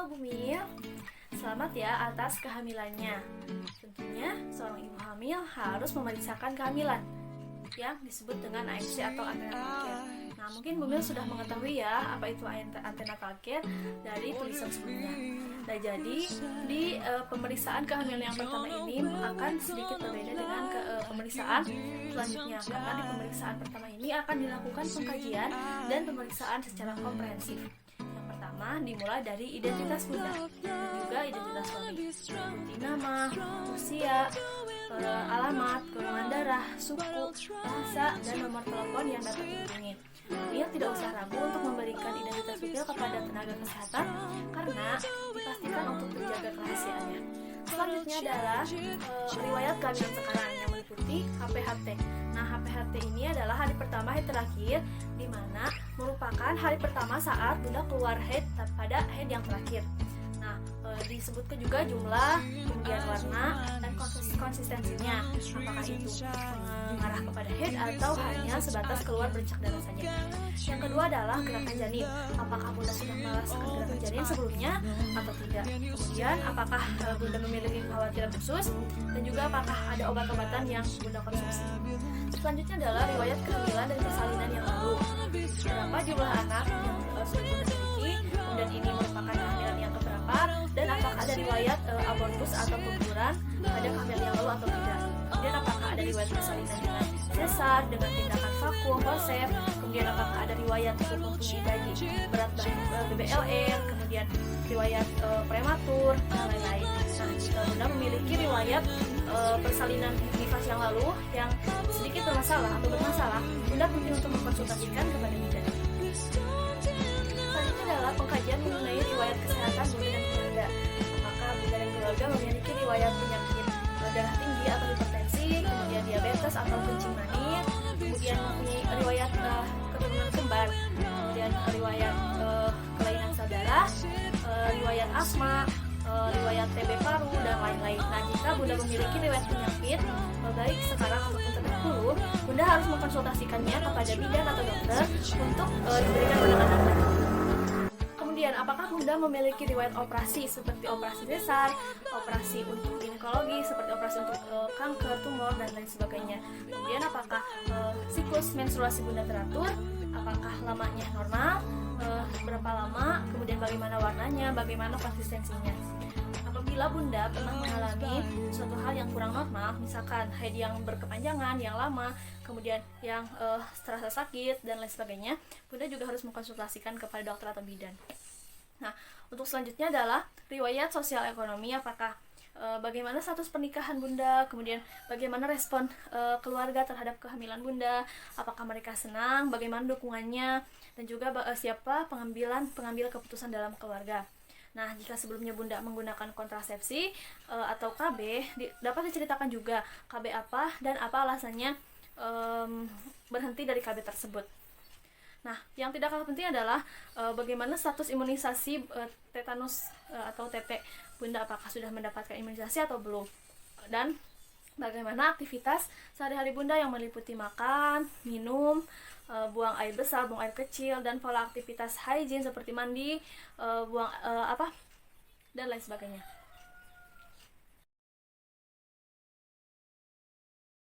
Halo Bumil, selamat ya atas kehamilannya. Tentunya seorang ibu hamil harus memeriksakan kehamilan yang disebut dengan AMC atau antenatal care. Nah, mungkin Bumil sudah mengetahui ya apa itu antenatal care dari tulisan sebelumnya. Nah, jadi di pemeriksaan kehamilan yang pertama ini akan sedikit berbeda dengan pemeriksaan selanjutnya, karena di pemeriksaan pertama ini akan dilakukan pengkajian dan pemeriksaan secara komprehensif. Yang pertama dimulai dari identitas bunda dan juga identitas suami, seperti nama, usia, alamat, golongan darah, suku, bahasa, dan nomor telepon yang dapat dihubungi. Beliau tidak usah ragu untuk memberikan identitas detail kepada tenaga kesehatan karena dipastikan untuk terjaga kerahasiaannya. Selanjutnya adalah riwayat kehamilan sekarang yang meliputi HPHT. Nah, HPHT ini adalah hari pertama haid terakhir, di mana merupakan hari pertama saat bunda keluar haid pada haid yang terakhir. Nah, disebutkan juga jumlah, kemudian warna, dan konsistensinya. Apakah itu mengarah kepada haid atau hanya sebatas keluar bercak darah saja. Yang kedua adalah gerakan janin. Apakah bunda sudah merasakan gerakan janin sebelumnya atau tidak. Kemudian, apakah bunda memiliki kekhawatiran khusus, dan juga apakah ada obat-obatan yang bunda konsumsi. Selanjutnya adalah riwayat kehamilan dan persalinan yang lalu. Berapa jumlah anak yang sudah bunda miliki, kemudian ini merupakan kehamilan yang keberapa, dan apakah ada riwayat abortus atau pengguguran pada kehamilan yang lalu atau tidak. Kemudian apakah ada riwayat persalinan dengan sesar, dengan tindakan vakum, konsep, kemudian apakah ada riwayat mempunyai bayi berat BBLR, kemudian riwayat prematur, dan lain-lain. Nah, jika bunda memiliki riwayat persalinan nifas yang lalu yang sedikit bermasalah atau bermasalah, bunda penting untuk mengkonsultasikan kepada bidan. Selanjutnya adalah pengkajian mengenai riwayat kesehatan bunda dan keluarga. Apakah bunda dan keluarga memiliki riwayat penyakit darah tinggi atau hipertensi, kemudian diabetes atau kencing manis, kemudian mempunyai riwayat keturunan kembar, kemudian riwayat kelainan sel darah, riwayat asma, riwayat TB paru, dan lain-lain. Nah, jika bunda memiliki riwayat penyakit, baik sekarang ataupun terdahulu, bunda harus mengkonsultasikannya kepada bidan atau dokter untuk diberikan penanganan lanjut. Kemudian, apakah bunda memiliki riwayat operasi seperti operasi sesar, operasi untuk ginekologi, seperti operasi untuk kanker, tumor, dan lain sebagainya. Kemudian, apakah siklus menstruasi bunda teratur, apakah lamanya normal, berapa lama, kemudian bagaimana warnanya, bagaimana konsistensinya. Apabila bunda pernah mengalami suatu hal yang kurang normal, misalkan haid yang berkepanjangan, yang lama, kemudian yang terasa sakit, dan lain sebagainya, bunda juga harus mengkonsultasikan kepada dokter atau bidan. Nah, untuk selanjutnya adalah riwayat sosial ekonomi. Apakah bagaimana status pernikahan bunda, kemudian bagaimana respon keluarga terhadap kehamilan bunda, apakah mereka senang, bagaimana dukungannya, dan juga siapa pengambil keputusan dalam keluarga. Nah, jika sebelumnya bunda menggunakan kontrasepsi atau KB, dapat diceritakan juga KB apa dan apa alasannya berhenti dari KB tersebut. Nah, yang tidak kalah penting adalah bagaimana status imunisasi tetanus atau TT bunda, apakah sudah mendapatkan imunisasi atau belum, dan bagaimana aktivitas sehari-hari bunda yang meliputi makan, minum, buang air besar, buang air kecil, dan pola aktivitas hygiene seperti mandi, buang dan lain sebagainya.